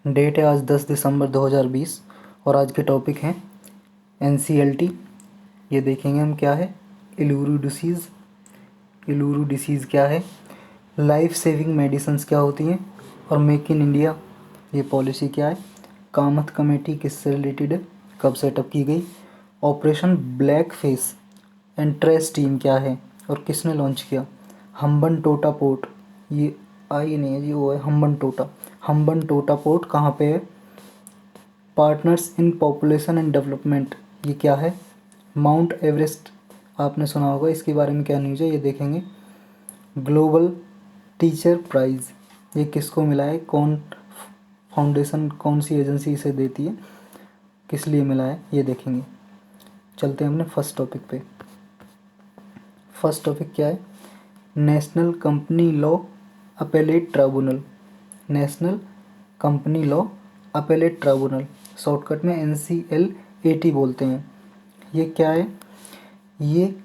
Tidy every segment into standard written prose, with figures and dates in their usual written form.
Date है आज 10 दिसंबर 2020 और आज के टॉपिक हैं NCLT। ये देखेंगे हम क्या है, इलूरू डिसीज़ क्या है, लाइफ सेविंग मेडिसिन्स क्या होती हैं, और मेक इन इंडिया ये पॉलिसी क्या है, कामत कमेटी किससे रिलेटेड है, कब सेटअप की गई, operation black face and trace team क्या है और किसने लॉन्च किया, हम्बन टोटा पोर्ट, ये आई नहीं है जी, वो है हम्बन टोटा पोर्ट कहाँ पे है, partners in population and development ये क्या है, माउंट एवरेस्ट आपने सुना होगा, इसके बारे में क्या न्यूज़ है ये देखेंगे, ग्लोबल टीचर प्राइज़ ये किसको मिला है, कौन फाउंडेशन कौन सी एजेंसी इसे देती है, किस लिए मिला है ये देखेंगे। चलते हैं अपने फर्स्ट टॉपिक पे। फर्स्ट टॉपिक क्या है, national company law appellate tribunal, national company law appellate tribunal, shortcut में NCLAT बोलते हैं। ये क्या है, ये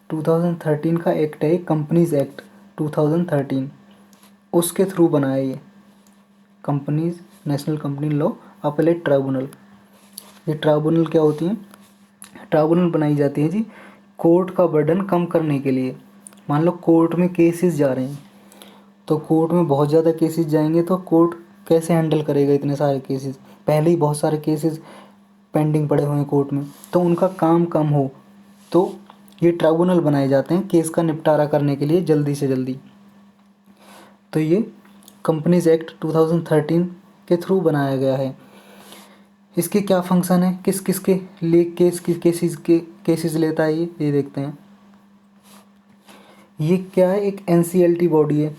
2013 का एक्ट है, कंपनीज एक्ट 2013, उसके थ्रू बनाया ये companies national company law appellate tribunal. ये ट्राइब्यूनल क्या होती हैं, ट्राइब्यूनल बनाई जाती है जी कोर्ट का बर्डन कम करने के लिए। मान लो कोर्ट में केसेस जा रहे हैं, तो कोर्ट में बहुत ज़्यादा केसेस जाएंगे तो कोर्ट कैसे हैंडल करेगा इतने सारे केसेस, पहले ही बहुत सारे केसेस पेंडिंग पड़े हुए हैं कोर्ट में, तो उनका काम कम हो, तो ये ट्राइब्यूनल बनाए जाते हैं केस का निपटारा करने के लिए जल्दी से जल्दी। तो ये कंपनीज एक्ट 2013 के थ्रू बनाया गया है। इसके क्या फंक्शन है, किस किस के लिए केसेस लेता है ये देखते हैं। ये क्या है, एक NCLT बॉडी है।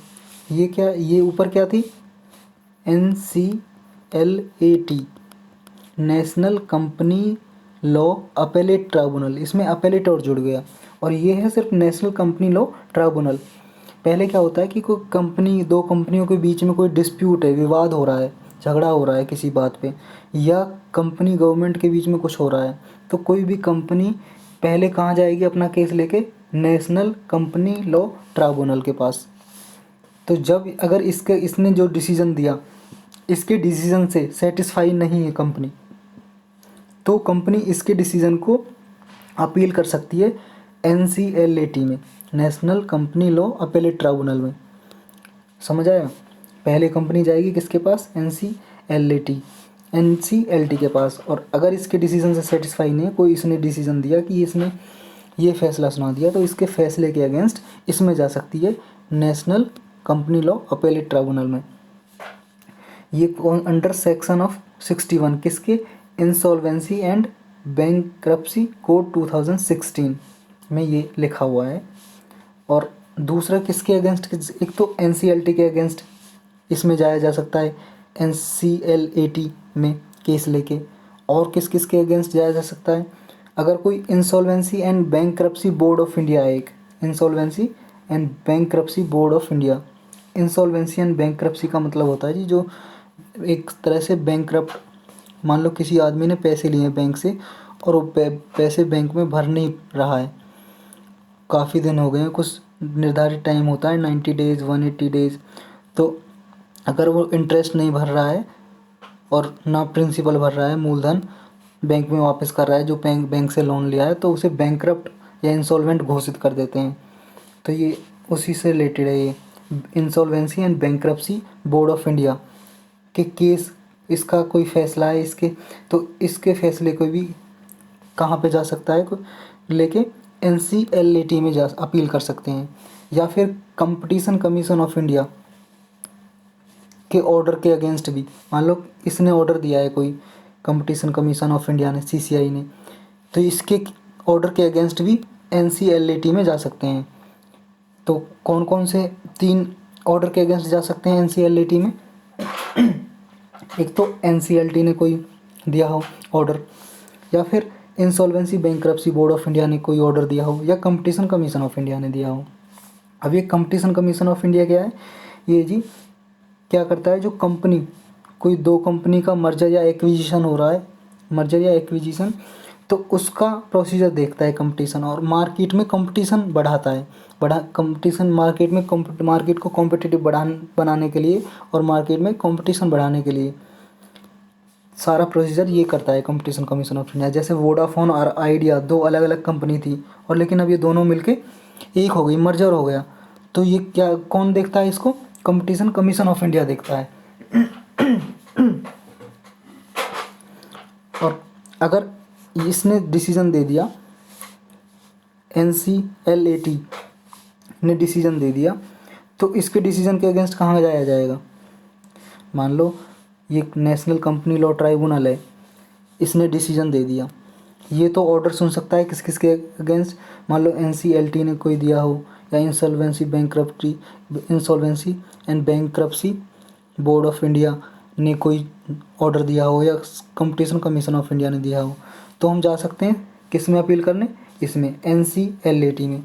ये क्या, ये ऊपर क्या थी, NCLAT national company law appellate tribunal, इसमें अपेलेट और जुड़ गया, और ये है सिर्फ नेशनल कंपनी लॉ ट्राइब्यूनल। पहले क्या होता है कि कोई कंपनी, दो कंपनियों के बीच में कोई डिस्प्यूट है, विवाद हो रहा है, झगड़ा हो रहा है किसी बात पे, या कंपनी गवर्नमेंट के बीच में कुछ हो रहा है, तो कोई भी कंपनी पहले कहाँ जाएगी अपना केस लेके, नेशनल कंपनी लॉ ट्राइब्यूनल के पास। तो जब अगर इसने जो डिसीज़न दिया, इसके डिसीज़न से सेटिस्फाई नहीं है कंपनी, तो कंपनी इसके डिसीज़न को अपील कर सकती है NCLAT में, national company law appellate tribunal में। समझ आया, पहले कंपनी जाएगी किसके पास, NCLT के पास, और अगर इसके डिसीज़न से सेटिस्फाई नहीं है, कोई इसने डिसीज़न दिया कि इसने ये फैसला सुना दिया, तो इसके फैसले के अगेंस्ट इसमें जा सकती है national company law appellate tribunal में। ये अंडर सेक्शन ऑफ 61 किसके, इंसॉल्वेंसी एंड बैंकरप्सी कोड 2016 में ये लिखा हुआ है। और दूसरा किसके अगेंस्ट, एक तो NCLT के अगेंस्ट इसमें जाया जा सकता है NCLAT में केस लेके, और किस किस के अगेंस्ट जाया जा सकता है, अगर कोई insolvency and bankruptcy board of India है, एक insolvency and bankruptcy board of India. Insolvency and bankruptcy का मतलब होता है जी जो एक तरह से बैंकरप्ट, मान लो किसी आदमी ने पैसे लिए हैं बैंक से, और वो पैसे बैंक में भर नहीं रहा है, काफ़ी दिन हो गए हैं, कुछ निर्धारित टाइम होता है 90 डेज़ 180 डेज़, तो अगर वो इंटरेस्ट नहीं भर रहा है और ना प्रिंसिपल भर रहा है, मूलधन बैंक में वापस कर रहा है जो बैंक से लोन लिया है, तो उसे बैंकरप्ट या इंसॉल्वेंट घोषित कर देते हैं। तो ये उसी से रिलेटेड है, ये insolvency and bankruptcy board of India के केस, इसका कोई फैसला है इसके, तो इसके फैसले को भी कहाँ पे जा सकता है, लेके NCLAT में जा अपील कर सकते हैं, या फिर कंपटीशन कमीशन ऑफ इंडिया के ऑर्डर के अगेंस्ट भी, मान लो इसने ऑर्डर दिया है कोई, कंपटीशन कमीशन ऑफ इंडिया ने, CCI ने, तो इसके ऑर्डर के अगेंस्ट भी NCLAT में जा सकते हैं। तो कौन कौन से 3 ऑर्डर के अगेंस्ट जा सकते हैं NCLAT में, एक तो NCLT ने कोई दिया हो ऑर्डर, या फिर insolvency bankruptcy board of India ने कोई ऑर्डर दिया हो, या कंपटीशन कमीशन ऑफ इंडिया ने दिया हो। अब ये कंपटीशन कमीशन ऑफ इंडिया क्या है, ये जी क्या करता है, जो कंपनी, कोई दो कंपनी का मर्जर या एक्विजिशन हो रहा है, मर्जर या एक्विजिशन, तो उसका प्रोसीजर देखता है कंपटीशन, और मार्केट में कंपटीशन बढ़ाता है, कंपटीशन मार्केट में मार्केट को कॉम्पिटिटिव बनाने के लिए, और मार्केट में कंपटीशन बढ़ाने के लिए सारा प्रोसीजर ये करता है कंपटीशन कमीशन ऑफ इंडिया। जैसे वोडाफोन और आइडिया दो अलग अलग कंपनी थी, और लेकिन अब ये दोनों मिलके एक हो गई, मर्जर हो गया। तो ये क्या, कौन देखता है इसको? कंपटीशन कमीशन ऑफ इंडिया देखता है। और अगर इसने डिसीजन दे दिया, NCLAT ने डिसीजन दे दिया, तो इसके डिसीजन के अगेंस्ट कहाँ जाया जाएगा? मान लो ये नेशनल कंपनी लॉ ट्राइब्यूनल है, इसने डिसीजन दे दिया, ये तो ऑर्डर सुन सकता है किस किस के अगेंस्ट? मान लो NCLT ने कोई दिया हो, या insolvency and bankruptcy board of India ने कोई ऑर्डर दिया हो, या कंपटीशन कमीशन ऑफ इंडिया ने दिया हो, तो हम जा सकते हैं किस में अपील करने? इसमें NCLAT में।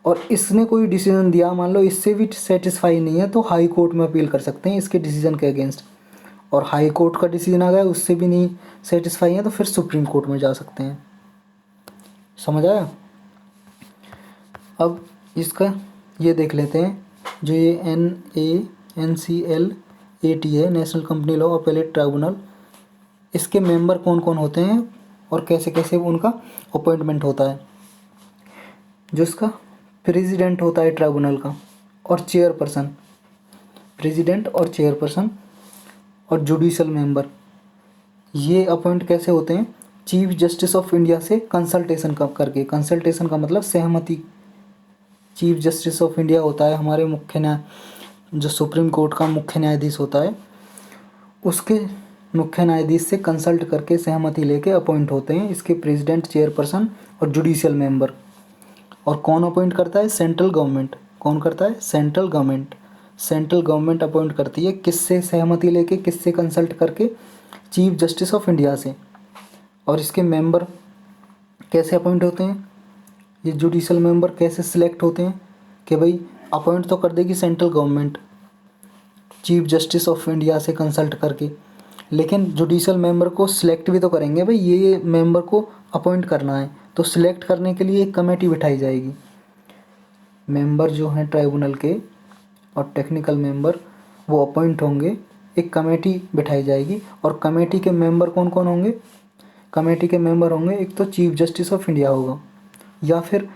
और इसने कोई डिसीजन दिया, मान लो इससे भी सेटिस्फाई नहीं है, तो हाई कोर्ट में अपील कर सकते हैं इसके डिसीजन के अगेंस्ट। और हाई कोर्ट का डिसीजन आ गया, उससे भी नहीं सेटिस्फाई है, तो फिर सुप्रीम कोर्ट में जा सकते हैं। समझ आया? अब इसका ये देख लेते हैं, जो ये NCLAT है, national company law appellate tribunal, इसके मेंबर कौन कौन होते हैं और कैसे कैसे उनका अपॉइंटमेंट होता है। जो इसका प्रेसिडेंट होता है ट्राइब्यूनल का, और चेयरपर्सन, प्रेसिडेंट और चेयरपर्सन और जुडिशल मेंबर, ये अपॉइंट कैसे होते हैं? चीफ जस्टिस ऑफ इंडिया से कंसल्टेशन करके। कंसल्टेशन का मतलब सहमति। चीफ जस्टिस ऑफ इंडिया होता है हमारे मुख्य न्याय, जो सुप्रीम कोर्ट का मुख्य न्यायाधीश होता है, उसके मुख्य न्यायाधीश से कंसल्ट करके सहमति लेके अपॉइंट होते हैं इसके प्रेसिडेंट, चेयरपर्सन और जुडिशियल मेंबर। और कौन अपॉइंट करता है? Central government. कौन करता है? Central government. Central government appoint करती है, किससे सहमति लेके, किससे कंसल्ट करके? चीफ जस्टिस ऑफ इंडिया से। और इसके मेंबर कैसे अपॉइंट होते हैं? ये जुडिशियल मेंबर कैसे सिलेक्ट होते हैं? कि भाई अपॉइंट तो कर देगी central government chief justice of India से कंसल्ट करके, लेकिन जुडिशियल मेंबर को सिलेक्ट भी तो करेंगे भाई, ये मेंबर को अपॉइंट करना है, तो सिलेक्ट करने के लिए एक कमेटी बिठाई जाएगी। मेंबर जो हैं ट्राइब्यूनल के और टेक्निकल मेंबर, वो अपॉइंट होंगे, एक कमेटी बिठाई जाएगी। और कमेटी के मेंबर कौन कौन होंगे? कमेटी के मेंबर होंगे, एक तो चीफ जस्टिस ऑफ इंडिया होगा, या फिर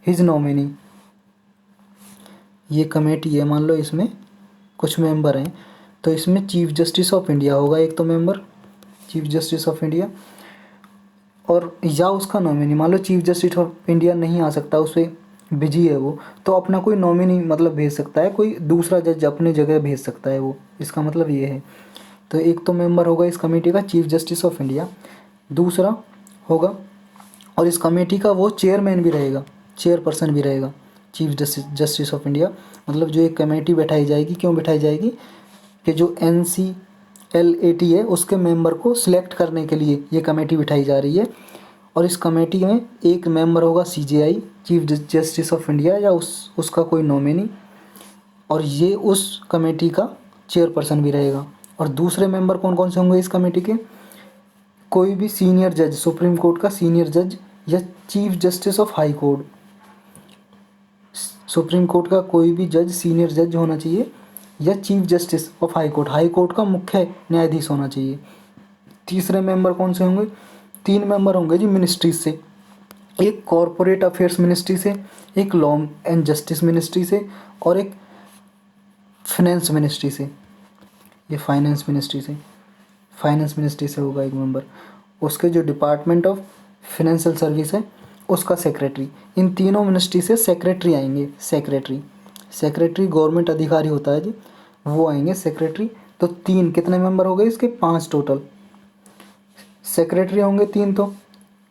हिज नॉमिनी। ये कमेटी है, मान लो इसमें कुछ मेंबर हैं, तो इसमें चीफ जस्टिस ऑफ इंडिया होगा एक तो member, chief justice of India, और या उसका नॉमिनी। मान लो चीफ जस्टिस ऑफ इंडिया नहीं आ सकता, उस पर बिजी है वो, तो अपना कोई नॉमिनी मतलब भेज सकता है, कोई दूसरा जज अपनी जगह भेज सकता है वो, इसका मतलब ये है। तो एक तो मेंबर होगा इस कमेटी का चीफ जस्टिस ऑफ इंडिया, दूसरा होगा, और इस कमेटी का वो चेयरमैन भी रहेगा, चेयरपर्सन भी रहेगा चीफ जस्टिस ऑफ इंडिया। मतलब जो एक कमेटी बैठाई जाएगी, क्यों बैठाई जाएगी? कि जो NCLAT है उसके मेंबर को सिलेक्ट करने के लिए ये कमेटी बिठाई जा रही है। और इस कमेटी में एक मेंबर होगा CJI, chief justice of India, या उसका कोई नॉमिनी, और ये उस कमेटी का चेयरपर्सन भी रहेगा। और दूसरे मेंबर कौन कौन से होंगे इस कमेटी के? कोई भी सीनियर जज, सुप्रीम कोर्ट का सीनियर जज, या chief justice of high court. Supreme court का कोई भी जज सीनियर जज होना चाहिए, या chief justice of high court, high court का मुख्य न्यायाधीश होना चाहिए। तीसरे मेंबर कौन से होंगे? 3 मेंबर होंगे जी मिनिस्ट्री से, एक कॉरपोरेट अफेयर्स मिनिस्ट्री से, एक लॉ एंड जस्टिस मिनिस्ट्री से, और एक फाइनेंस मिनिस्ट्री से। ये फाइनेंस मिनिस्ट्री से होगा एक मेंबर। उसके जो डिपार्टमेंट ऑफ फाइनेंशियल सर्विस है उसका सेक्रेटरी। इन तीनों मिनिस्ट्री से सेक्रेटरी आएंगे। सेक्रेटरी गवर्नमेंट अधिकारी होता है जी, वो आएंगे सेक्रेटरी। तो 3 कितने मेंबर हो गए इसके? 5 टोटल सेक्रेटरी होंगे 3, तो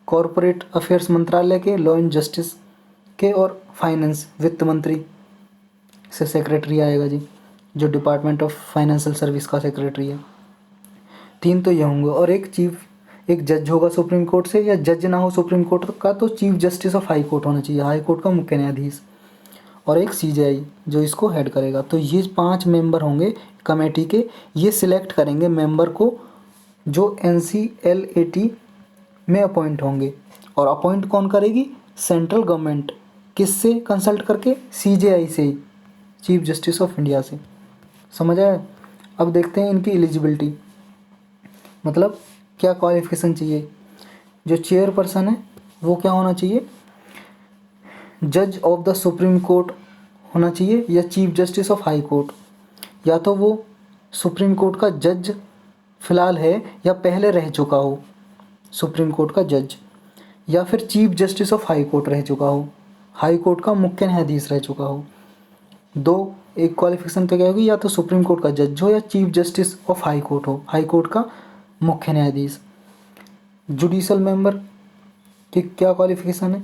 कॉरपोरेट अफेयर्स मंत्रालय के, लॉ एंड जस्टिस के, और फाइनेंस वित्त मंत्री से सेक्रेटरी आएगा जी, जो डिपार्टमेंट ऑफ फाइनेंशियल सर्विस का सेक्रेटरी है। 3 तो ये होंगे, और एक जज होगा सुप्रीम कोर्ट से, या जज ना हो सुप्रीम कोर्ट का तो chief justice of high court होना चाहिए, हाई कोर्ट का मुख्य न्यायाधीश, और एक CJI जो इसको हेड करेगा। तो ये 5 मेंबर होंगे कमेटी के, ये सिलेक्ट करेंगे मेंबर को जो NCLAT में अपॉइंट होंगे। और अपॉइंट कौन करेगी? Central government. किससे कंसल्ट करके? CJI से, चीफ जस्टिस ऑफ इंडिया से। समझ आया? अब देखते हैं इनकी एलिजिबिलिटी। मतलब क्या क्वालिफिकेशन चाहिए, जो चेयरपर्सन है वो क्या होना चाहिए, जज ऑफ द सुप्रीम कोर्ट होना चाहिए या chief justice of high court. या तो वो सुप्रीम कोर्ट का जज फिलहाल है या पहले रह चुका हो सुप्रीम कोर्ट का जज, या फिर chief justice of high court रह चुका हो, हाई कोर्ट का मुख्य न्यायाधीश रह चुका हो। दो एक क्वालिफिकेशन तो क्या होगी, या तो सुप्रीम कोर्ट का जज हो या chief justice of high court हो, हाई कोर्ट का मुख्य न्यायाधीश। जुडिशल मेंबर की क्या क्वालिफिकेशन है,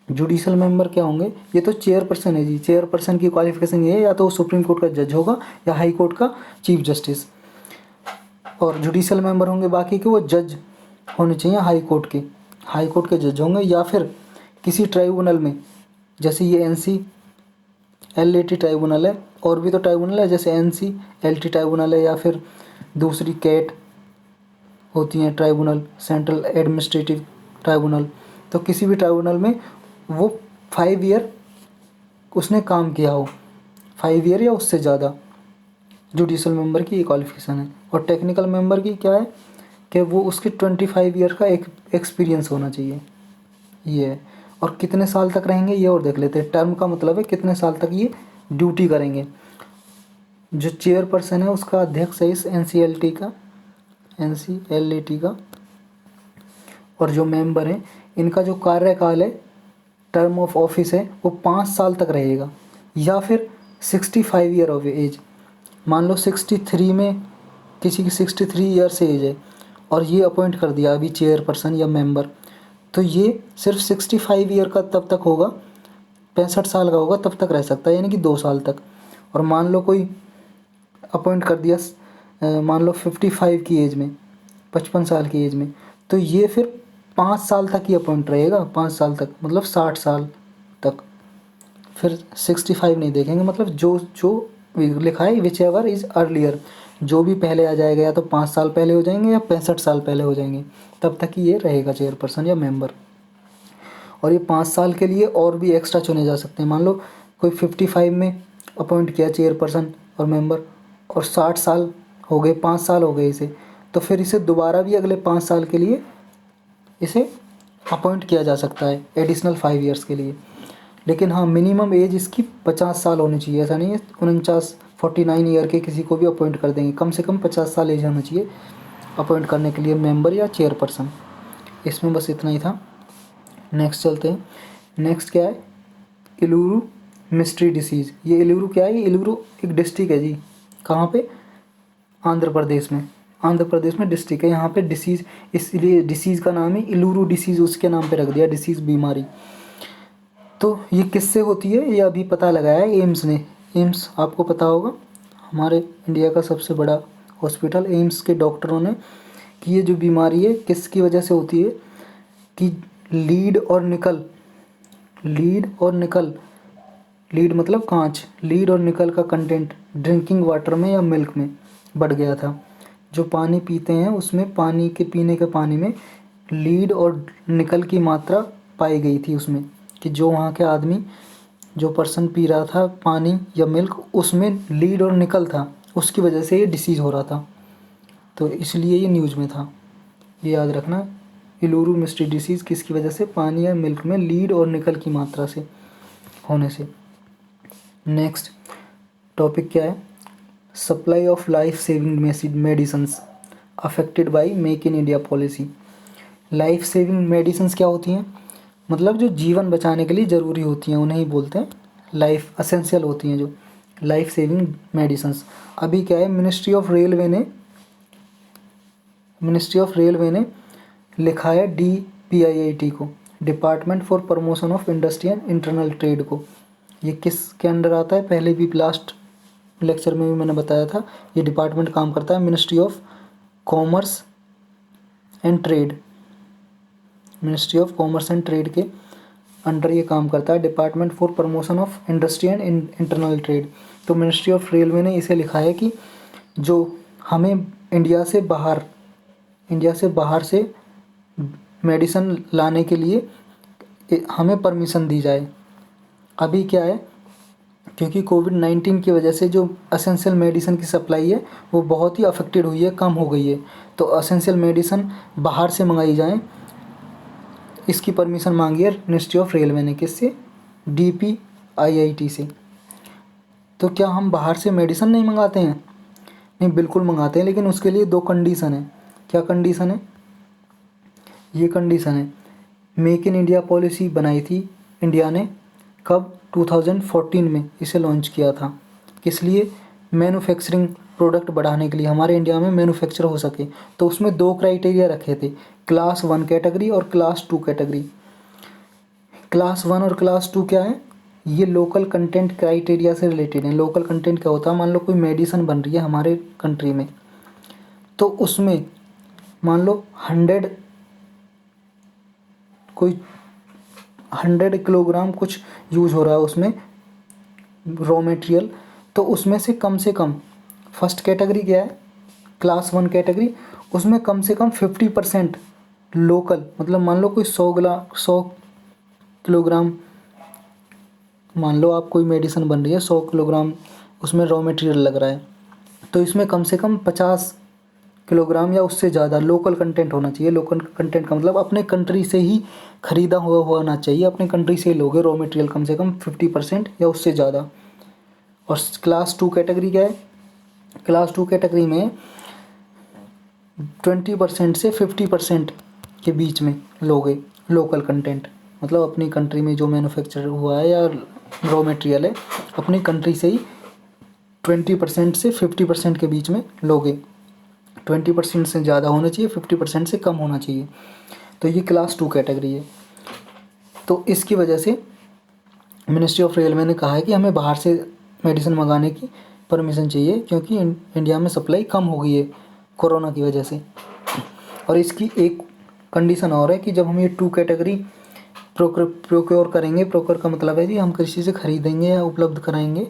जुडिशल मेंबर क्या होंगे, ये तो चेयरपर्सन है जी, चेयरपर्सन की क्वालिफिकेशन ये है या तो वो सुप्रीम कोर्ट का जज होगा या हाई कोर्ट का चीफ जस्टिस। और जुडिशल मेंबर होंगे बाकी के वो जज होने चाहिए हाई कोर्ट के जज होंगे, या फिर किसी ट्राइब्यूनल में, जैसे ये NCLAT ट्राइब्यूनल है, और भी तो ट्राइब्यूनल है जैसे NCLT ट्राइब्यूनल है, या फिर दूसरी कैट होती हैं ट्राइब्यूनल, सेंट्रल एडमिनिस्ट्रेटिव ट्राइब्यूनल। तो किसी भी ट्राइब्यूनल में वो 5 ईयर उसने काम किया हो, 5 ईयर या उससे ज़्यादा, जुडिशल मेंबर की ये क्वालिफिकेशन है। और टेक्निकल मेंबर की क्या है कि वो उसके 25 ईयर का एक एक्सपीरियंस होना चाहिए, ये है। और कितने साल तक रहेंगे ये और देख लेते हैं, टर्म का मतलब है कितने साल तक ये ड्यूटी करेंगे। जो चेयरपर्सन है उसका अध्यक्ष है इस NCLAT का, और जो मेंबर हैं इनका जो कार्यकाल है, टर्म ऑफ ऑफिस है, वो 5 साल तक रहेगा, या फिर 65 ईयर ऑफ एज। मान लो 63 में किसी की 63 ईयर से एज है और ये अपॉइंट कर दिया अभी चेयरपर्सन या मेंबर, तो ये सिर्फ 65 ईयर का तब तक होगा, 65 साल का होगा तब तक रह सकता है, यानी कि 2 साल तक। और मान लो कोई अपॉइंट कर दिया मान लो 55 की एज में, 55 साल की एज में, तो ये फिर 5 साल तक ही अपॉइंट रहेगा, 5 साल तक मतलब 60 साल तक, फिर 65 नहीं देखेंगे। मतलब जो जो लिखा है विच एवर इज़ अर्लियर, जो भी पहले आ जाएगा या तो 5 साल पहले हो जाएंगे या 65 साल पहले हो जाएंगे, तब तक ही ये रहेगा चेयरपर्सन या मेंबर। और ये 5 साल के लिए और भी एक्स्ट्रा चुने जा सकते हैं। मान लो कोई 55 में अपॉइंट किया चेयरपर्सन और मेंबर, और 60 साल हो गए, 5 साल हो गए इसे, तो फिर इसे दोबारा भी अगले 5 साल के लिए इसे अपॉइंट किया जा सकता है एडिशनल 5 ईयर्स के लिए। लेकिन हाँ, मिनिमम एज इसकी 50 साल होनी चाहिए, ऐसा नहीं है 49 ईयर के किसी को भी अपॉइंट कर देंगे, कम से कम 50 साल एज होना चाहिए अपॉइंट करने के लिए मेंबर या चेयरपर्सन। इसमें बस इतना ही था। नेक्स्ट चलते हैं। नेक्स्ट क्या है, इलुरु मिस्ट्री डिसीज़। ये इलुरु क्या है, ये इलुरु एक डिस्ट्रिक्ट है जी, कहाँ पे, आंध्र प्रदेश में, आंध्र प्रदेश में डिस्ट्रिक्ट है। यहाँ पे डिसीज़, इसलिए डिसीज़ का नाम ही इलुरु डिसीज़ उसके नाम पे रख दिया, डिसीज़ बीमारी। तो ये किससे होती है, ये अभी पता लगाया है एम्स ने। एम्स आपको पता होगा, हमारे इंडिया का सबसे बड़ा हॉस्पिटल, एम्स के डॉक्टरों ने, कि ये जो बीमारी है किसकी वजह से होती है, कि लीड और निकल, लीड मतलब कांच, लीड और निकल का कंटेंट ड्रिंकिंग वाटर में या मिल्क में बढ़ गया था। जो पानी पीते हैं उसमें, पानी के पीने के पानी में लीड और निकल की मात्रा पाई गई थी उसमें, कि जो वहाँ के आदमी, जो पर्सन पी रहा था पानी या मिल्क, उसमें लीड और निकल था, उसकी वजह से ये डिसीज़ हो रहा था। तो इसलिए ये न्यूज़ में था, ये याद रखना। इलुरु मिस्ट्री डिसीज़ किसकी वजह से, पानी या मिल्क में लीड और निकल की मात्रा से होने से। नेक्स्ट टॉपिक क्या है, supply of life saving medicines affected by make in India policy. Life saving medicines क्या होती हैं, मतलब जो जीवन बचाने के लिए ज़रूरी होती हैं उन्हें ही बोलते हैं लाइफ असेंशियल होती हैं, जो लाइफ सेविंग मेडिसिन्स। अभी क्या है, मिनिस्ट्री ऑफ रेलवे ने लिखा है DPIIT को, department for promotion of industry and internal trade को। ये किसके अंडर आता है, पहले भी लास्ट लेक्चर में भी मैंने बताया था, ये डिपार्टमेंट काम करता है ministry of commerce and trade, ministry of commerce and trade के अंडर ये काम करता है, department for promotion of industry and internal trade. तो मिनिस्ट्री ऑफ रेलवे ने इसे लिखा है कि जो हमें इंडिया से बाहर से मेडिसिन लाने के लिए हमें परमिशन दी जाए। अभी क्या है क्योंकि कोविड-19 की वजह से जो एसेंशियल मेडिसिन की सप्लाई है वो बहुत ही अफेक्टेड हुई है, कम हो गई है। तो एसेंशियल मेडिसिन बाहर से मंगाई जाएँ, इसकी परमिशन मांगी है मिनिस्ट्री ऑफ रेलवे ने। किससे? DPIIT से। तो क्या हम बाहर से मेडिसिन नहीं मंगाते हैं? नहीं, बिल्कुल मंगाते हैं, लेकिन उसके लिए 2 कंडीशन है। क्या कंडीशन है? ये कंडीशन है, मेक इन इंडिया पॉलिसी बनाई थी इंडिया ने। कब? 2014 में इसे लॉन्च किया था। किस लिए? मैन्युफैक्चरिंग प्रोडक्ट बढ़ाने के लिए, हमारे इंडिया में मैन्युफैक्चर हो सके। तो उसमें 2 क्राइटेरिया रखे थे, क्लास 1 कैटेगरी और क्लास 2 कैटेगरी। क्लास 1 और क्लास 2 क्या है? ये लोकल कंटेंट क्राइटेरिया से रिलेटेड है। लोकल कंटेंट क्या होता है? मान लो कोई मेडिसिन बन रही है हमारे कंट्री में, तो उसमें मान लो 100 किलोग्राम कुछ यूज हो रहा है उसमें रॉ मटेरियल, तो उसमें से कम फर्स्ट कैटेगरी क्या है? क्लास 1 कैटेगरी, उसमें कम से कम 50% लोकल, मतलब मान लो कोई 100 किलोग्राम, मान लो आप कोई मेडिसिन बन रही है, 100 किलोग्राम उसमें रॉ मटेरियल लग रहा है, तो इसमें कम से कम 50 किलोग्राम या उससे ज़्यादा लोकल कंटेंट होना चाहिए। लोकल कंटेंट का मतलब अपने कंट्री से ही खरीदा हुआ होना चाहिए, अपने कंट्री से ही लोगे रॉ मटेरियल कम से कम 50% या उससे ज़्यादा। और क्लास 2 कैटेगरी क्या है? क्लास 2 कैटेगरी में 20% से 50% के बीच में लोगे लोकल कंटेंट, मतलब अपनी कंट्री में जो मैन्युफैक्चर हुआ है या रॉ मटेरियल है, अपनी कंट्री से ही 20% से 50% के बीच में लोगे। 20% से ज़्यादा होना चाहिए, 50% से कम होना चाहिए। तो ये क्लास 2 कैटेगरी है। तो इसकी वजह से मिनिस्ट्री ऑफ रेलवे ने कहा है कि हमें बाहर से मेडिसिन मंगाने की परमिशन चाहिए, क्योंकि इंडिया में सप्लाई कम हो गई है कोरोना की वजह से। और इसकी एक कंडीशन और है कि जब हम ये 2 कैटेगरी प्रोक्योर करेंगे, प्रोक्योर का मतलब है कि हम किसी से खरीदेंगे या उपलब्ध कराएंगे,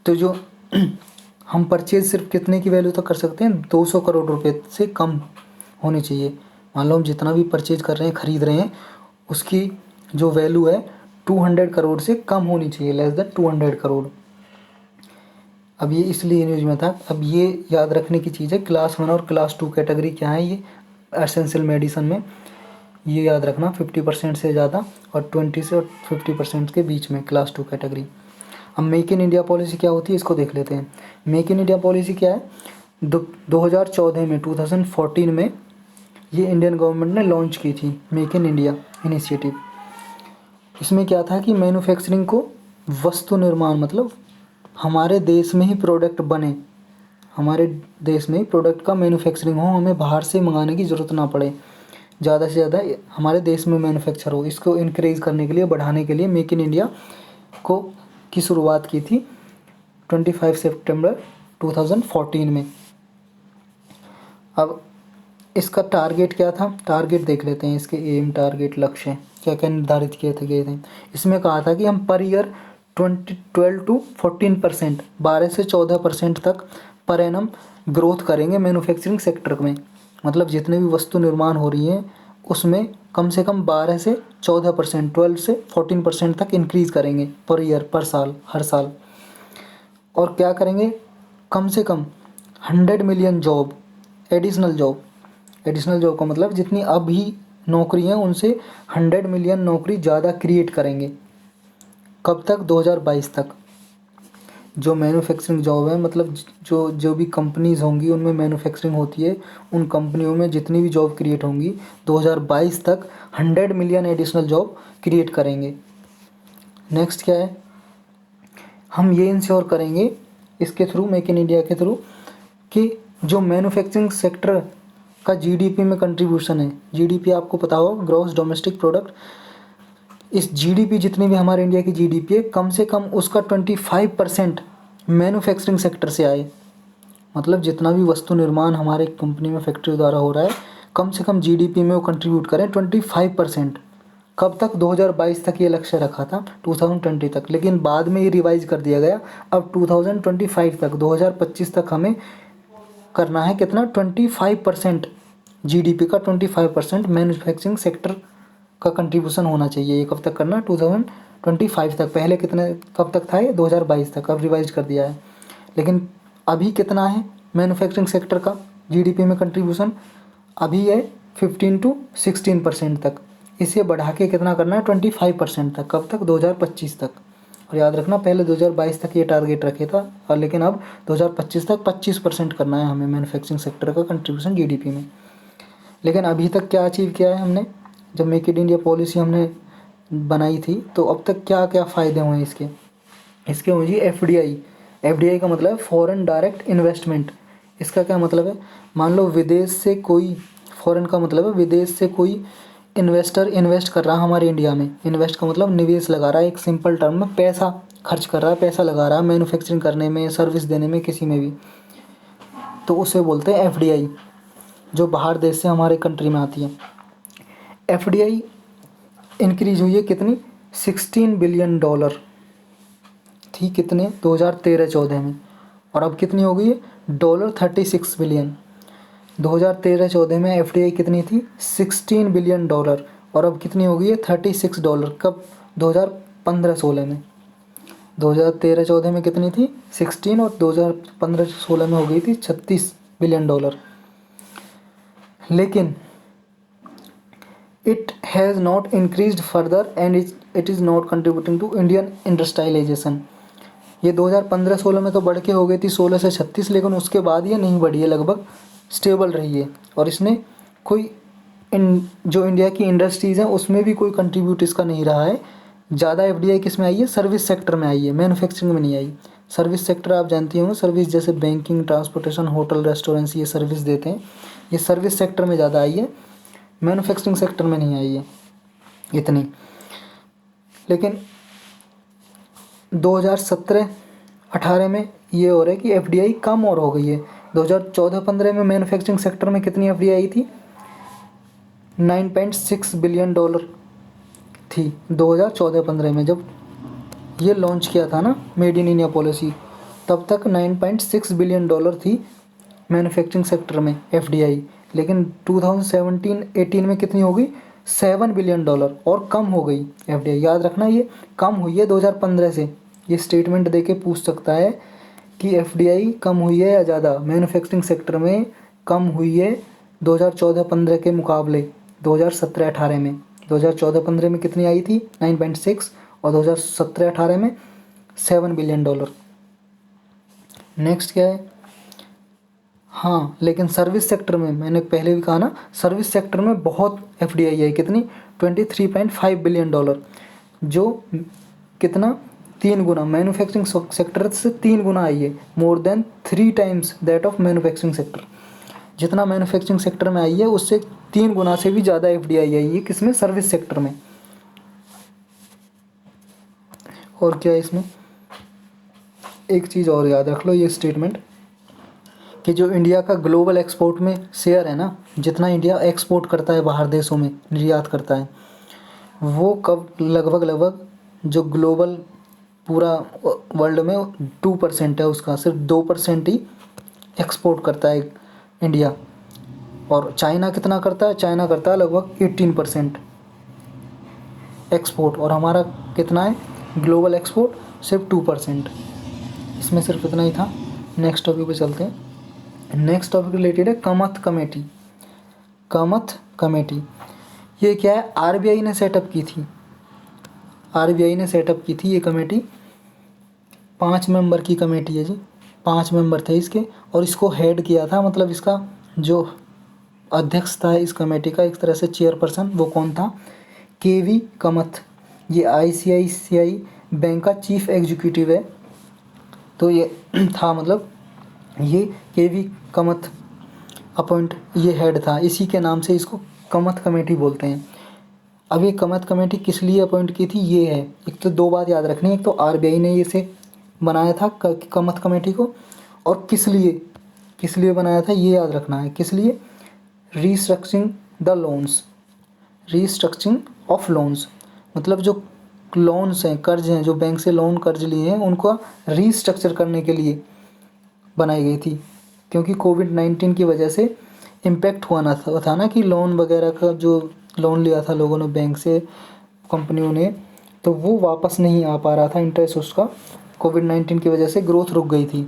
तो जो हम परचेज सिर्फ कितने की वैल्यू तक कर सकते हैं? 200 करोड़ रुपए से कम होनी चाहिए। मान लो हम जितना भी परचेज कर रहे हैं, खरीद रहे हैं, उसकी जो वैल्यू है 200 करोड़ से कम होनी चाहिए, लेस देन 200 करोड़। अब ये इसलिए न्यूज़ में था। अब ये याद रखने की चीज़ है, क्लास 1 और क्लास 2 कैटेगरी क्या है ये एसेंशियल मेडिसिन में, ये याद रखना। 50% से ज़्यादा और 20 से 50% के बीच में क्लास 2 कैटेगरी। अब मेक इन इंडिया पॉलिसी क्या होती है, इसको देख लेते हैं। मेक इन इंडिया पॉलिसी क्या है? 2014 में 2014 में ये इंडियन गवर्नमेंट ने लॉन्च की थी मेक इन इंडिया इनिशिएटिव। इसमें क्या था कि मैन्युफैक्चरिंग को वस्तु निर्माण, मतलब हमारे देश में ही प्रोडक्ट बने, हमारे देश में ही प्रोडक्ट का मैन्युफैक्चरिंग हो, हमें बाहर से मंगाने की ज़रूरत ना पड़े, ज़्यादा से ज़्यादा हमारे देश में मैन्युफैक्चर हो। इसको इंक्रीज़ करने के लिए, बढ़ाने के लिए मेक इन इंडिया को की शुरुआत की थी 25 सितंबर 2014 में। अब इसका टारगेट क्या था? टारगेट देख लेते हैं, इसके एम, टारगेट, लक्ष्य क्या क्या निर्धारित गए थे। इसमें कहा था कि हम पर ईयर 12 to 14%, 12 से 14% तक पर एनम ग्रोथ करेंगे मैन्युफैक्चरिंग सेक्टर में। मतलब जितने भी वस्तु निर्माण हो रही हैं उसमें कम से कम 12 से 14%, 12 से 14% तक इंक्रीज़ करेंगे पर ईयर, पर साल, हर साल। और क्या करेंगे? कम से कम 100 मिलियन जॉब, एडिशनल जॉब का मतलब जितनी अभी नौकरी हैं उनसे 100 मिलियन नौकरी ज़्यादा क्रिएट करेंगे। कब तक? 2022 तक। जो मैन्युफैक्चरिंग जॉब है, मतलब जो भी कंपनीज़ होंगी उनमें मैन्युफैक्चरिंग होती है, उन कंपनियों में जितनी भी जॉब क्रिएट होंगी 2022 तक 100 मिलियन एडिशनल जॉब क्रिएट करेंगे। नेक्स्ट क्या है? हम ये इंश्योर करेंगे इसके थ्रू, मेक इन इंडिया के थ्रू, कि जो मैन्युफैक्चरिंग सेक्टर का जीडीपी में कंट्रीब्यूशन है, जीडीपी आपको पता हो, ग्रॉस डोमेस्टिक प्रोडक्ट, इस जीडीपी जितनी भी हमारे इंडिया की जीडीपी है, कम से कम उसका 25% मैन्युफैक्चरिंग सेक्टर से आए। मतलब जितना भी वस्तु निर्माण हमारे कंपनी में, फैक्ट्री द्वारा हो रहा है, कम से कम जीडीपी में वो कंट्रीब्यूट करें 25%। कब तक? 2022 तक ये लक्ष्य रखा था, 2020 तक, लेकिन बाद में ये रिवाइज कर दिया गया। अब 2025 तक, 2025 तक हमें करना है कितना? 25%, जीडीपी का 25% मैन्युफैक्चरिंग सेक्टर का कंट्रीब्यूशन होना चाहिए। ये कब तक करना? 25 तक। पहले कितने कब तक था ये 2022 तक, अब रिवाइज कर दिया है। लेकिन अभी कितना है मैन्युफैक्चरिंग सेक्टर का जीडीपी में कंट्रीब्यूशन, अभी है 15 to 16% तक। इसे बढ़ा के कितना करना है 25% तक। कब तक 2025 तक। और याद रखना पहले 2022 तक ये टारगेट रखे था, और लेकिन अब 2025 तक 25% करना है हमें मैन्युफैक्चरिंग सेक्टर का कंट्रीब्यूशन जीडीपी में। लेकिन अभी तक क्या अचीव किया है हमने, जब मेक इन इंडिया पॉलिसी हमने बनाई थी तो अब तक क्या क्या फ़ायदे हुए हैं इसके हुए जी एफडीआई। एफडीआई का मतलब है फॉरेन डायरेक्ट इन्वेस्टमेंट। इसका क्या मतलब है, मान लो विदेश से कोई, फॉरेन का मतलब है विदेश से कोई इन्वेस्टर इन्वेस्ट कर रहा है हमारे इंडिया में। इन्वेस्ट का मतलब निवेश लगा रहा है, एक सिंपल टर्म में पैसा खर्च कर रहा है, पैसा लगा रहा है मैन्युफैक्चरिंग करने में, सर्विस देने में, किसी में भी, तो उसे बोलते हैं एफडीआई, जो बाहर देश से हमारे कंट्री में आती है। एफडीआई इंक्रीज हुई है कितनी, $16 बिलियन थी कितने 2013-14 में, और अब कितनी हो गई है $36 बिलियन। 2013-14 में एफडीआई कितनी थी $16 बिलियन, और अब कितनी हो गई है $36। कब 2015-16 में। 2013-14 में कितनी थी 16, और 2015-16 में हो गई थी $36 बिलियन। लेकिन it has not increased further and it is not contributing to Indian industrialization। ये 2015-16 में तो बढ़ के हो गई थी 16 से 36, लेकिन उसके बाद ये नहीं बढ़ी है, लगभग स्टेबल रही है। और इसने कोई जो इंडिया की इंडस्ट्रीज़ हैं उसमें भी कोई कंट्रीब्यूट इसका नहीं रहा है। ज़्यादा एफडीआई किस में आई है, सर्विस सेक्टर में आई है, मैन्युफैक्चरिंग में नहीं आई। सर्विस सेक्टर आप जानती होंगे, सर्विस जैसे बैंकिंग, ट्रांसपोर्टेशन, होटल, रेस्टोरेंट्स, ये सर्विस देते हैं, ये सर्विस सेक्टर में ज़्यादा आई है, मैन्युफैक्चरिंग सेक्टर में नहीं आई है इतनी। लेकिन 2017-18 में ये हो रहा है कि एफडीआई कम और हो गई है। 2014-15 में मैन्युफैक्चरिंग सेक्टर में कितनी एफडीआई आई थी, $9.6 बिलियन थी 2014-15 में। जब ये लॉन्च किया था ना मेड इन इंडिया पॉलिसी, तब तक $9.6 बिलियन थी मैन्युफैक्चरिंग सेक्टर में एफडीआई। लेकिन 2017-18 में कितनी हो गई, $7 बिलियन, और कम हो गई एफडीआई। याद रखना ये कम हुई है 2015 से। ये स्टेटमेंट दे के पूछ सकता है कि एफडीआई कम हुई है या ज़्यादा, मैन्युफैक्चरिंग सेक्टर में कम हुई है 2014-15 के मुकाबले 2017-18 में। 2014-15 में कितनी आई थी 9.6, और 2017-18 में $7 बिलियन। नेक्स्ट क्या है, हाँ लेकिन सर्विस सेक्टर में मैंने पहले भी कहा ना, सर्विस सेक्टर में बहुत एफडीआई है, कितनी $23.5 बिलियन, जो कितना 3 गुना, मैन्युफैक्चरिंग सेक्टर से 3 गुना आई है, more than 3 times that of manufacturing sector. जितना मैन्युफैक्चरिंग सेक्टर में आई है उससे 3 गुना से भी ज़्यादा एफडीआई आई है किसमें, सर्विस सेक्टर में। और क्या है इसमें, एक चीज़ और याद रख लो, ये स्टेटमेंट कि जो इंडिया का ग्लोबल एक्सपोर्ट में शेयर है ना, जितना इंडिया एक्सपोर्ट करता है बाहर देशों में निर्यात करता है, वो कब लगभग जो ग्लोबल पूरा वर्ल्ड में 2% है उसका, सिर्फ 2% ही एक्सपोर्ट करता है इंडिया। और चाइना कितना करता है, चाइना करता है लगभग 18% एक्सपोर्ट, और हमारा कितना है ग्लोबल एक्सपोर्ट सिर्फ 2%। इसमें सिर्फ इतना ही था। नेक्स्ट टॉपिक पे चलते हैं। नेक्स्ट टॉपिक रिलेटेड है कामथ कमेटी। कामथ कमेटी ये क्या है, आरबीआई ने सेटअप की थी, आरबीआई ने सेटअप की थी ये कमेटी। 5 मेंबर की कमेटी है जी, 5 मेंबर थे इसके, और इसको हेड किया था, मतलब इसका जो अध्यक्ष था इस कमेटी का, एक तरह से चेयरपर्सन, वो कौन था, केवी कामथ। ये आईसीआईसीआई बैंक का चीफ एग्जीक्यूटिव है, तो ये था, मतलब ये केवी कामथ अपॉइंट, ये हेड था, इसी के नाम से इसको कामथ कमेटी बोलते हैं। अब ये कामथ कमेटी किस लिए अपॉइंट की थी, ये है, एक तो 2 बात याद रखनी है, एक तो आरबीआई ने इसे बनाया था कामथ कमेटी को, और किस लिए बनाया था ये याद रखना है, किस लिए, restructuring the loans, restructuring of loans, मतलब जो लोन्स हैं, कर्ज हैं, जो बैंक से लोन कर्ज लिए हैं उनको रीस्ट्रक्चर करने के लिए बनाई गई थी। क्योंकि कोविड-19 की वजह से इम्पैक्ट हुआ था ना, कि लोन वगैरह का जो लोन लिया था लोगों ने बैंक से, कंपनियों ने, तो वो वापस नहीं आ पा रहा था इंटरेस्ट उसका, कोविड-19 की वजह से ग्रोथ रुक गई थी।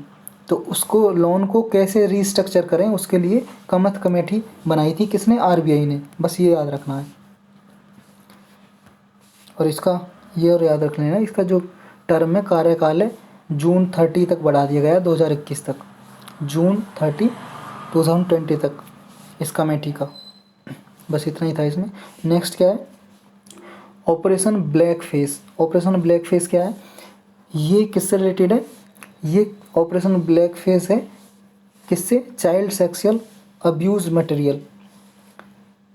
तो उसको लोन को कैसे रीस्ट्रक्चर करें, उसके लिए कमत कमेटी बनाई थी, किसने? आरबीआई ने। बस ये याद रखना है। और इसका ये और याद रख लेना, इसका जो टर्म है, कार्यकाल है, जून 30 तक बढ़ा दिया गया, 2021 तक, जून 30 2020 तक इस कमेटी का। बस इतना ही था इसमें। नेक्स्ट क्या है? Operation black face. Operation black face क्या है? ये किससे रिलेटेड है? ये ऑपरेशन ब्लैक फेस है किससे? Child sexual abuse material.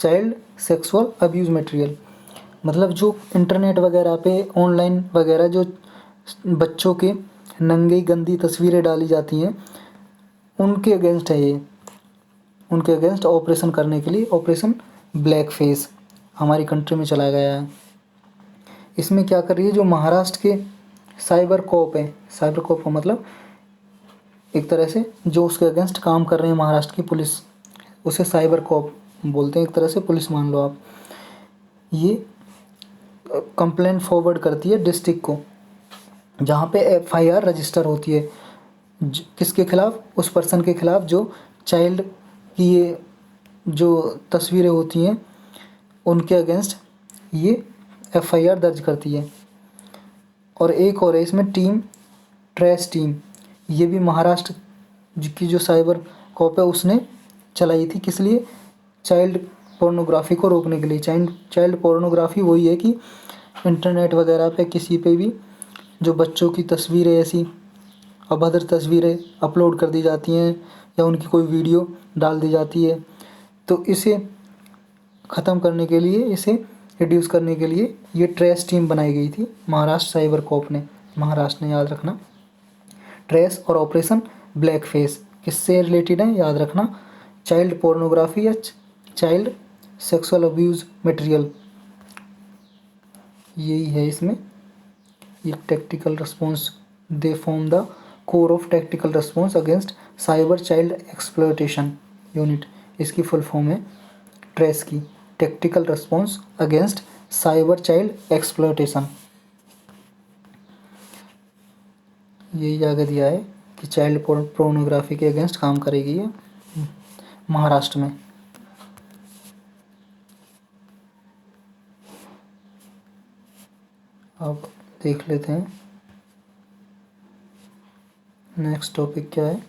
Child sexual abuse material मतलब जो इंटरनेट वगैरह पे, ऑनलाइन वगैरह जो बच्चों के नंगी गंदी तस्वीरें डाली जाती हैं, उनके अगेंस्ट है ये। उनके अगेंस्ट ऑपरेशन करने के लिए ऑपरेशन ब्लैक फेस हमारी कंट्री में चलाया गया है। इसमें क्या कर रही है? जो महाराष्ट्र के साइबर कॉप है, साइबर कॉप का मतलब एक तरह से जो उसके अगेंस्ट काम कर रहे हैं महाराष्ट्र की पुलिस, उसे साइबर कॉप बोलते हैं, एक तरह से पुलिस मान लो आप। ये कंप्लेंट फॉरवर्ड करती है डिस्ट्रिक्ट को, जहाँ पे एफआईआर रजिस्टर होती है किसके खिलाफ? उस पर्सन के खिलाफ जो चाइल्ड की ये जो तस्वीरें होती हैं उनके अगेंस्ट ये एफआईआर दर्ज करती है। और एक और है इसमें टीम, ट्रेस टीम, ये भी महाराष्ट्र की जो साइबर कॉप है उसने चलाई थी। किस लिए? चाइल्ड पोर्नोग्राफी को रोकने के लिए। चाइल्ड पोर्नोग्राफी वही है कि इंटरनेट वगैरह पे किसी पे भी जो बच्चों की तस्वीरें, ऐसी अभद्र तस्वीरें अपलोड कर दी जाती हैं या उनकी कोई वीडियो डाल दी जाती है, तो इसे ख़त्म करने के लिए, इसे रिड्यूस करने के लिए ये ट्रेस टीम बनाई गई थी महाराष्ट्र साइबर कॉप ने। महाराष्ट्र ने, याद रखना। ट्रेस और ऑपरेशन ब्लैक फेस किससे रिलेटेड है? याद रखना, चाइल्ड पोर्नोग्राफी या चाइल्ड सेक्सुअल अब्यूज़ मटेरियल, यही है इसमें। ये tactical response, they form the core of tactical response against cyber child exploitation unit. इसकी फुल फॉर्म है ट्रेस की, tactical response against cyber child exploitation. यही आगे दिया है कि चाइल्ड पोर्नोग्राफी के अगेंस्ट काम करेगी ये महाराष्ट्र में। अब देख लेते हैं नेक्स्ट टॉपिक क्या है।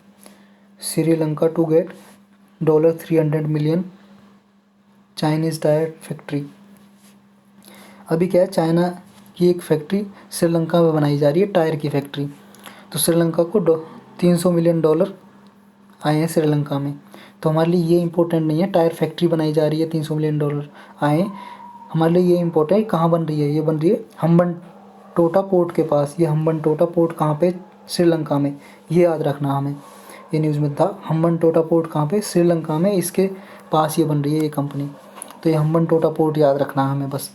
Sri Lanka to get $300 million Chinese tyre factory. अभी क्या है, चाइना की एक फैक्ट्री श्रीलंका में बनाई जा रही है, टायर की फैक्ट्री। तो श्रीलंका को $300 मिलियन आए हैं श्रीलंका में। तो हमारे लिए ये इम्पोर्टेंट नहीं है टायर फैक्ट्री बनाई जा रही है, $300 मिलियन आए। हमारे लिए ये इम्पोर्टेंट है कहाँ बन रही है। ये बन रही है हम्बनटोटा पोर्ट के पास। ये हम्बनटोटा पोर्ट कहाँ पे? श्रीलंका में। ये याद रखना हमें, ये न्यूज़ में था। हम्बनटोटा पोर्ट कहाँ पे? श्रीलंका में, इसके पास ये बन रही है ये कंपनी। तो ये हम्बनटोटा पोर्ट याद रखना है हमें बस।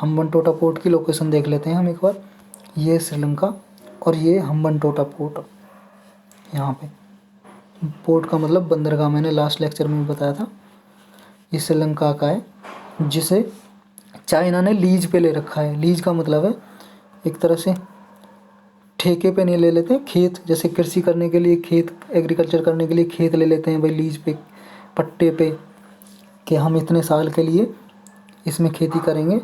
हम्बनटोटा पोर्ट की लोकेशन देख लेते हैं हम एक बार। ये श्रीलंका और ये हम्बनटोटा पोर्ट, यहाँ पे। पोर्ट का मतलब बंदरगाह, मैंने लास्ट लेक्चर में भी बताया था। ये श्रीलंका का है, जिसे चाइना ने लीज पे ले रखा है। लीज का मतलब है एक तरह से ठेके पे नहीं ले लेते हैं खेत, जैसे कृषि करने के लिए खेत, एग्रीकल्चर करने के लिए खेत ले लेते हैं भाई लीज पे, पट्टे पे, कि हम इतने साल के लिए इसमें खेती करेंगे।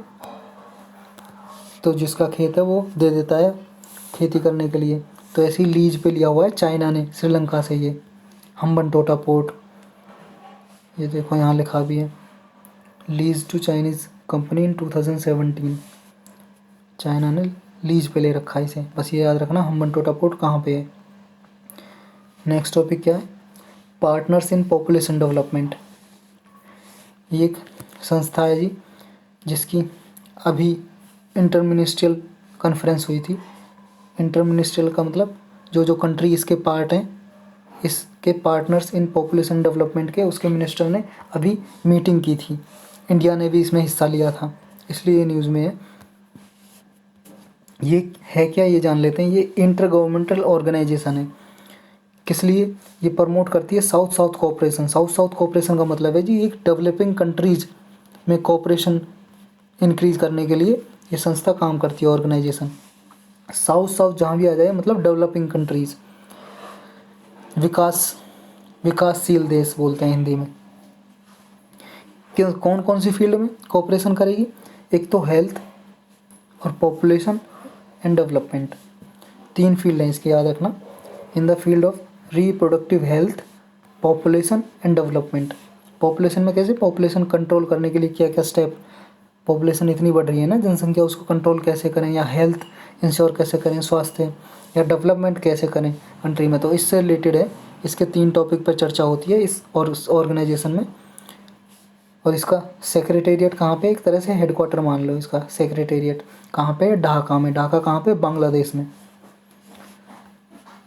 तो जिसका खेत है वो दे देता है खेती करने के लिए। तो ऐसी लीज पे लिया हुआ है चाइना ने श्रीलंका से ये हम्बनटोटा पोर्ट। ये देखो यहाँ लिखा भी है, lease to Chinese company in 2017। China ने लीज पे ले रखा है इसे, बस ये याद रखना हम्बनटोटा पोर्ट कहाँ पे है। नेक्स्ट टॉपिक क्या है? Partners in population development. ये एक संस्था है जी, जिसकी अभी इंटरमिनिस्ट्रियल कॉन्फ्रेंस हुई थी। इंटरमिनिस्ट्रियल का मतलब जो जो कंट्री इसके पार्ट हैं, इसके पार्टनर्स इन पॉपुलेशन डेवलपमेंट के, उसके मिनिस्टर ने अभी मीटिंग की थी। इंडिया ने भी इसमें हिस्सा लिया था, इसलिए ये न्यूज़ में है। ये है क्या, ये जान लेते हैं। ये इंटर गवर्नमेंटल ऑर्गेनाइजेशन है। किस लिए? ये प्रमोट करती है south south cooperation. South south cooperation का मतलब है जी एक डेवलपिंग कंट्रीज़ में कोऑपरेशन इंक्रीज़ करने के लिए ये संस्था काम करती है, ऑर्गेनाइजेशन। साउथ साउथ जहाँ भी आ जाए मतलब डेवलपिंग कंट्रीज़, विकासशील देश बोलते हैं हिंदी में। कि कौन कौन सी फील्ड में कोऑपरेशन करेगी? एक तो हेल्थ और पॉपुलेशन एंड डेवलपमेंट, 3 फील्ड हैं इसकी, याद रखना। In the field of reproductive health, population and development. Population में कैसे, पॉपुलेशन कंट्रोल करने के लिए क्या क्या स्टेप, पॉपुलेशन इतनी बढ़ रही है ना जनसंख्या, उसको कंट्रोल कैसे करें, या हेल्थ इंश्योर कैसे करें, स्वास्थ्य, या डेवलपमेंट कैसे करें कंट्री में। तो इससे रिलेटेड है, इसके 3 टॉपिक पर चर्चा होती है इस और उस ऑर्गेनाइजेशन में। और इसका सेक्रेटेरिएट कहाँ पे, एक तरह से हेडक्वार्टर मान लो इसका। सेक्रेटेरिएट कहाँ पे, ढाका में। ढाका कहाँ पे, बांग्लादेश में।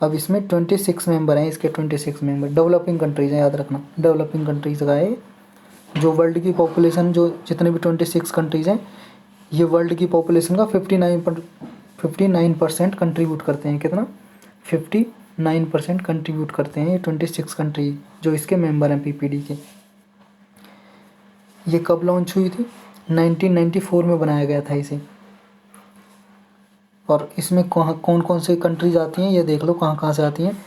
अब इसमें 26 मेंबर हैं, इसके 26 मेंबर डेवलपिंग कंट्रीज़ हैं, याद रखना। डेवलपिंग कंट्रीज़ का है जो वर्ल्ड की पॉपुलेशन, जो जितने भी 26 कंट्रीज़ हैं, ये वर्ल्ड की पॉपुलेशन का 59% कंट्रीब्यूट करते हैं। कितना, 59% कंट्रीब्यूट करते हैं ये 26 कंट्री जो इसके मेंबर हैं पीपीडी के। ये कब लॉन्च हुई थी? 1994 में बनाया गया था इसे। और इसमें कौन कौन से कंट्रीज़ आती हैं ये देख लो, कहाँ कहाँ से आती हैं।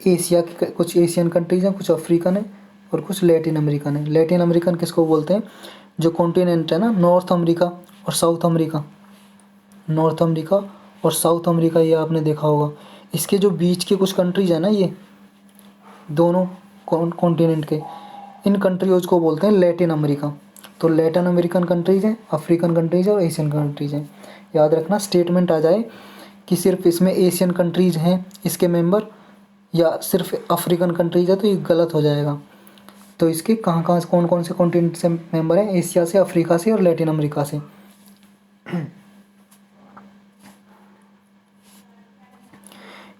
एशिया की कुछ एशियन कंट्रीज़ हैं, कुछ अफ्रीकन है और कुछ लैटिन अमेरिकन है। लैटिन अमेरिकन किसको बोलते हैं? जो कॉन्टिनेंट है ना, नॉर्थ अमेरिका और साउथ अमेरिका। नॉर्थ अमेरिका और साउथ अमेरिका, ये आपने देखा होगा। इसके जो बीच के कुछ कंट्रीज़ हैं ना, ये दोनों कॉन्टिनेंट के, इन कंट्रीज़ को बोलते हैं लैटिन अमेरिका। तो लैटिन अमेरिकन कंट्रीज़ हैं, अफ्रीकन कंट्रीज़ हैं और एशियन कंट्रीज़ हैं। याद रखना, स्टेटमेंट आ जाए कि सिर्फ इसमें एशियन कंट्रीज़ हैं इसके मेंबर, या सिर्फ अफ्रीकन कंट्रीज़ है, तो ये गलत हो जाएगा। तो इसके कहाँ कहाँ से, कौन कौन से कॉन्टिनेंट से मेंबर हैं? एशिया से, अफ्रीका से और लैटिन अमेरिका से।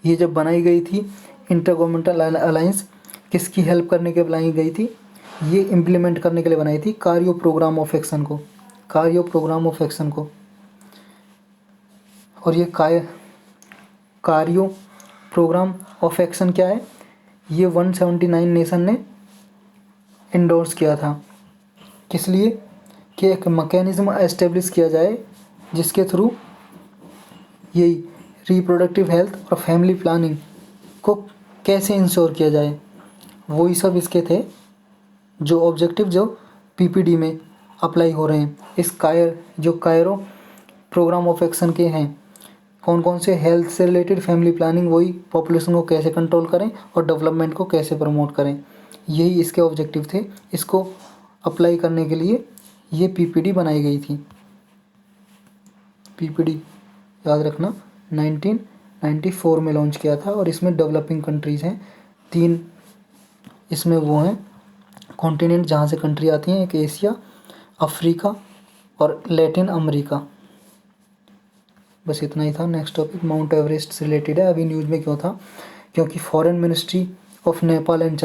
ये जब बनाई गई थी इंटर गवर्नमेंटल अलायंस, किसकी हेल्प करने के लिए बनाई गई थी? ये इम्प्लीमेंट करने के लिए बनाई थी कार्यो प्रोग्राम ऑफ एक्शन को, कार्यो प्रोग्राम ऑफ एक्शन को। और ये कार्यो प्रोग्राम ऑफ एक्शन क्या है? ये 179 नेशन ने इंडोर्स किया था। किस लिए? कि एक मैकेनिज्म एस्टेब्लिश किया जाए जिसके थ्रू यही रिप्रोडक्टिव हेल्थ और फैमिली प्लानिंग को कैसे इंश्योर किया जाए, वही सब इसके थे जो ऑब्जेक्टिव जो पीपीडी में अप्लाई हो रहे हैं। इस कायरो प्रोग्राम ऑफ एक्शन के हैं कौन कौन से? हेल्थ से रिलेटेड, फैमिली प्लानिंग, वही पॉपुलेशन को कैसे कंट्रोल करें और डेवलपमेंट को कैसे प्रमोट करें, यही इसके ऑब्जेक्टिव थे। इसको अप्लाई करने के लिए ये पीपीडी बनाई गई थी। पीपीडी याद रखना 1994 में लॉन्च किया था। और इसमें डेवलपिंग कंट्रीज़ हैं 3, इसमें वो हैं कॉन्टिनेंट जहाँ से कंट्री आती हैं, एक एशिया, अफ्रीका और लैटिन अमेरिका। बस इतना ही था। नेक्स्ट टॉपिक माउंट एवरेस्ट से रिलेटेड है। अभी न्यूज़ में क्यों था? क्योंकि foreign ministry of Nepal and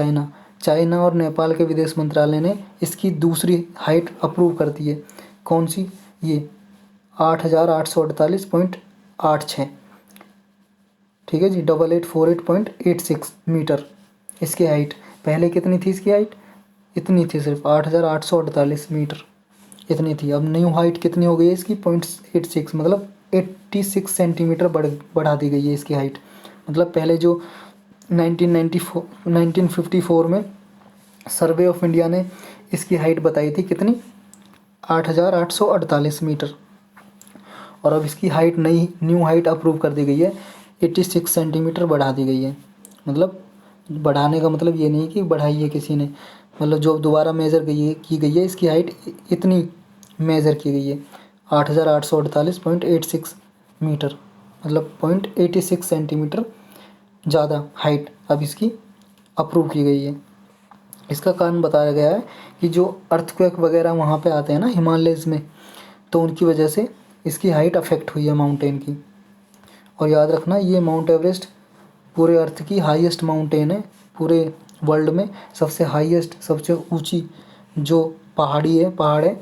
China और नेपाल के विदेश मंत्रालय ने इसकी दूसरी हाइट अप्रूव कर दी है। कौन सी? ये 8848.86, ठीक है जी, 8848.86 मीटर इसकी हाइट। पहले कितनी थी इसकी हाइट? इतनी थी, सिर्फ 8848 मीटर इतनी थी। अब न्यू हाइट कितनी हो गई है इसकी? 0.86, मतलब 86 सेंटीमीटर बढ़ा दी गई है इसकी हाइट। मतलब पहले जो 1954 में सर्वे ऑफ इंडिया ने इसकी हाइट बताई थी कितनी? 8848 मीटर। और अब इसकी हाइट न्यू हाइट अप्रूव कर दी गई है, 86 सेंटीमीटर बढ़ा दी गई है। मतलब बढ़ाने का मतलब ये नहीं कि बढ़ाई है किसी ने, मतलब जो दोबारा मेज़र की गई है इसकी हाइट इतनी मेज़र की गई है 8848.86 मीटर, मतलब 0.86 सेंटीमीटर ज़्यादा हाइट अब इसकी अप्रूव की गई है। इसका कारण बताया गया है कि जो अर्थक्वेक वगैरह वहाँ पे आते हैं ना हिमालयज़ में, तो उनकी वजह से इसकी हाइट अफेक्ट हुई है माउंटेन की। और याद रखना, ये माउंट एवरेस्ट पूरे अर्थ की हाईएस्ट माउंटेन है, पूरे वर्ल्ड में सबसे हाईएस्ट, सबसे ऊंची जो पहाड़ है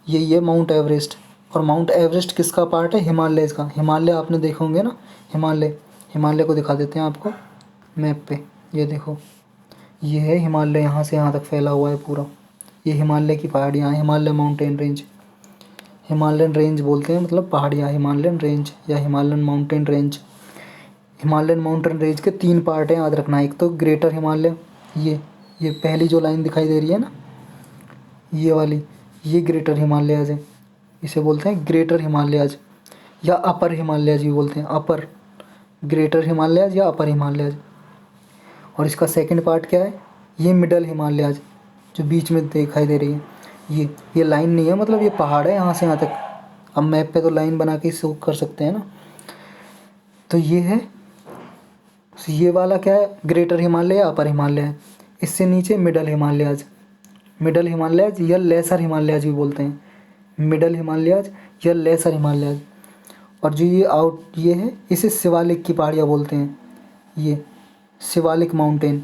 यही है माउंट एवरेस्ट। और माउंट एवरेस्ट किसका पार्ट है? हिमालयज़ का। हिमालय आपने देखे होंगे ना, हिमालय को दिखा देते हैं आपको मैप पे। ये देखो, ये है हिमालय, यहाँ से यहाँ तक फैला हुआ है पूरा। ये हिमालय की पहाड़ियाँ हैं, Himalaya mountain range. Himalayan range बोलते हैं, मतलब पहाड़ियाँ, हिमालयन रेंज या Himalayan mountain range. Himalayan mountain range के 3 पार्ट हैं, याद रखना। एक तो ग्रेटर हिमालय, ये पहली जो लाइन दिखाई दे रही है ना, ये वाली, ये ग्रेटर हिमालयाज़ है, इसे बोलते हैं ग्रेटर हिमालयाज़ या अपर हिमालयाज़ भी बोलते हैं, अपर, ग्रेटर हिमालयाज़ या अपर हिमालयाज़। और इसका सेकंड पार्ट क्या है, ये मिडल हिमालयाज़, जो बीच में दिखाई दे रही है, ये लाइन नहीं है, मतलब ये पहाड़ है यहाँ से यहाँ तक। अब मैप पे तो लाइन बना के शो कर सकते हैं ना। तो ये है, ये वाला क्या है, ग्रेटर हिमालय या अपर हिमालय। इससे नीचे मिडल हिमालयाज़, मिडल हिमालयाज़ या लेसर हिमालयाज़ भी बोलते हैं, मिडल हिमालयाज़ या लेसर हिमालयाज़। और जो ये है, इसे शिवालिक की पहाड़ियाँ बोलते हैं। ये शिवालिक माउंटेन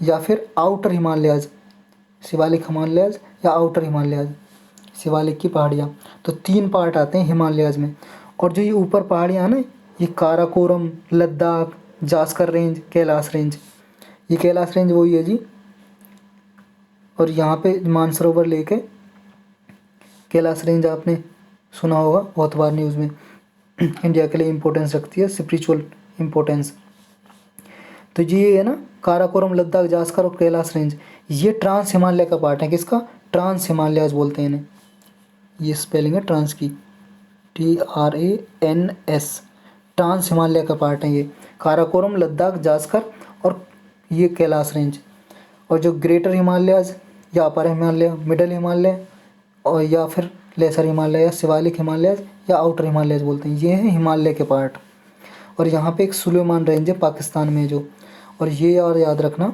या फिर आउटर हिमालयाज़, शिवालिक हिमालयाज़ या आउटर हिमालयाज़, शिवालिक की पहाड़ियाँ। तो 3 पार्ट आते हैं हिमालयाज़ में। और जो ये ऊपर पहाड़ियाँ हैं ना, ये काराकोरम, लद्दाख, जास्कर रेंज, कैलाश रेंज, ये कैलाश रेंज वही है जी। और यहाँ पे मानसरोवर लेक है, कैलाश रेंज आपने सुना होगा बहुत बार न्यूज़ में। इंडिया के लिए इम्पोर्टेंस रखती है, स्पिरिचुअल इम्पोर्टेंस। तो ये है ना, काराकोरम, लद्दाख, जास्कर और कैलाश रेंज, ये ट्रांस हिमालय का पार्ट है। किसका, ट्रांस हिमालयाज़ बोलते हैं इन्हें। ये स्पेलिंग है ट्रांस की, TRANS, ट्रांस हिमालय का पार्ट है ये, काराकोरम, लद्दाख, जास्कर और ये कैलाश रेंज। और जो ग्रेटर हिमालयाज़ या अपर हिमालय, मिडल हिमालय और या फिर लेसर हिमालय या शिवालिक हिमालयाज़ या आउटर हिमालयाज़ बोलते हैं, ये हैं हिमालय के पार्ट। और यहाँ पे एक सुलेमान रेंज है पाकिस्तान में जो, और ये और याद रखना,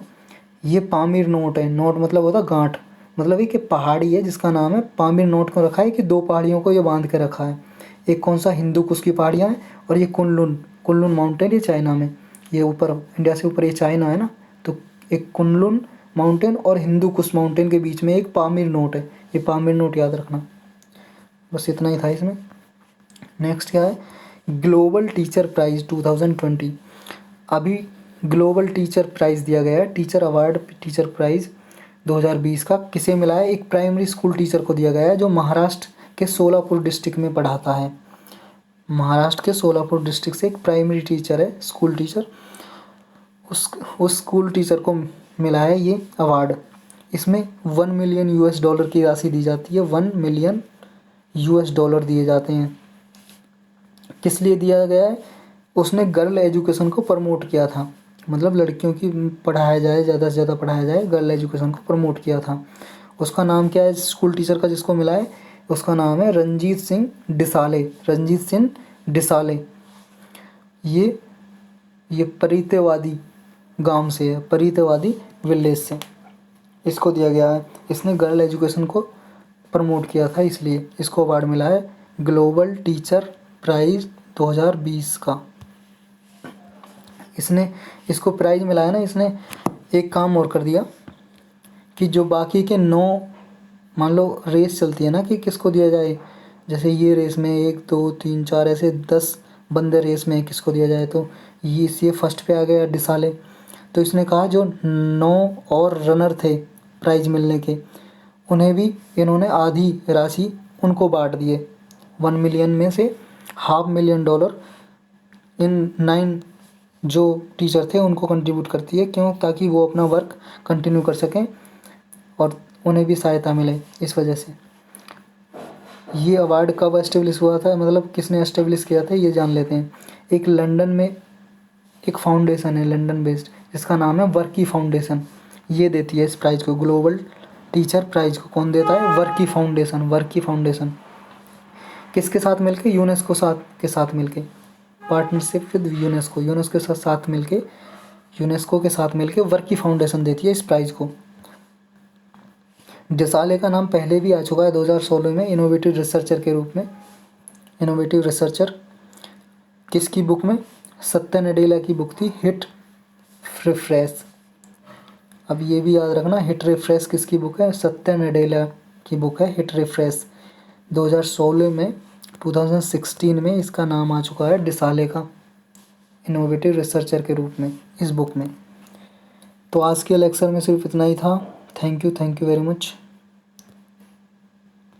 ये पामीर नोट है। नोट मतलब होता गांठ, मतलब एक पहाड़ी है जिसका नाम है पामीर नोट को रखा है कि 2 पहाड़ियों को ये बांध के रखा है। एक कौन सा, हिंदू कुश की पहाड़ियाँ हैं, और ये कुनलुन माउंटेन, ये चाइना में, ये ऊपर इंडिया से ऊपर ये चाइना है ना, तो एक कुनलुन माउंटेन और हिंदू कुश माउंटेन के बीच में एक पामीर नोट है, ये पामीर नोट याद रखना। बस इतना ही था इसमें। नेक्स्ट क्या है, ग्लोबल टीचर प्राइज़ 2020। अभी ग्लोबल टीचर प्राइज़ दिया गया है, टीचर अवार्ड, टीचर प्राइज़ 2020 का किसे मिला है, एक प्राइमरी स्कूल टीचर को दिया गया है जो महाराष्ट्र के सोलापुर डिस्ट्रिक्ट में पढ़ाता है। महाराष्ट्र के सोलापुर डिस्ट्रिक्ट से एक प्राइमरी टीचर है, स्कूल टीचर, उस स्कूल टीचर को मिला है ये अवार्ड। इसमें $1 मिलियन की राशि दी जाती है, $1 मिलियन दिए जाते हैं। किस लिए दिया गया है, उसने गर्ल एजुकेशन को प्रमोट किया था, मतलब लड़कियों की पढ़ाया जाए, ज़्यादा से ज़्यादा पढ़ाया जाए, गर्ल एजुकेशन को प्रमोट किया था। उसका नाम क्या है स्कूल टीचर का जिसको मिला है, उसका नाम है रंजीत सिंह डिसाले। ये परितेवादी गांव से है, परितेवादी विलेज से इसको दिया गया है। इसने गर्ल एजुकेशन को प्रमोट किया था, इसलिए इसको अवार्ड मिला है ग्लोबल टीचर प्राइज़ 2020 का। इसको प्राइज़ मिला है ना, इसने एक काम और कर दिया कि जो बाकी के 9, मान लो रेस चलती है ना कि किसको दिया जाए, जैसे ये रेस में 1 2 3 4 ऐसे 10 बंदे रेस में किसको दिया जाए, तो ये फर्स्ट पे आ गया डिसाले। तो इसने कहा जो 9 और रनर थे प्राइज़ मिलने के, उन्हें भी इन्होंने आधी राशि उनको बांट दिए। 1 मिलियन में से $500,000 इन 9 जो टीचर थे उनको कंट्रीब्यूट करती है, क्यों, ताकि वो अपना वर्क कंटिन्यू कर सकें और उन्हें भी सहायता मिले। इस वजह से ये अवार्ड कब एस्टेब्लिश हुआ था, मतलब किसने एस्टेब्लिश किया था, ये जान लेते हैं। एक लंदन में एक फाउंडेशन है, लंदन बेस्ड, जिसका नाम है वर्की फाउंडेशन, ये देती है इस प्राइज़ को, ग्लोबल टीचर प्राइज़ को। कौन देता है, वर्की फाउंडेशन। किसके साथ मिलके, यूनेस्को के साथ मिलके, पार्टनरशिप विद यूनेस्को के साथ मिलके वर्की फाउंडेशन देती है इस प्राइज़ को। डिसाले का नाम पहले भी आ चुका है 2016 में इनोवेटिव रिसर्चर के रूप में। इनोवेटिव रिसर्चर किसकी बुक में, सत्या नडेला की बुक थी, हिट रिफ्रेश। अब ये भी याद रखना, हिट रिफ्रेश किसकी बुक है, सत्या नडेला की बुक है हिट रिफ्रेश। 2016 में इसका नाम आ चुका है डिसाले का, इनोवेटिव रिसर्चर के रूप में इस बुक में। तो आज के लेक्चर में सिर्फ इतना ही था। Thank you very much.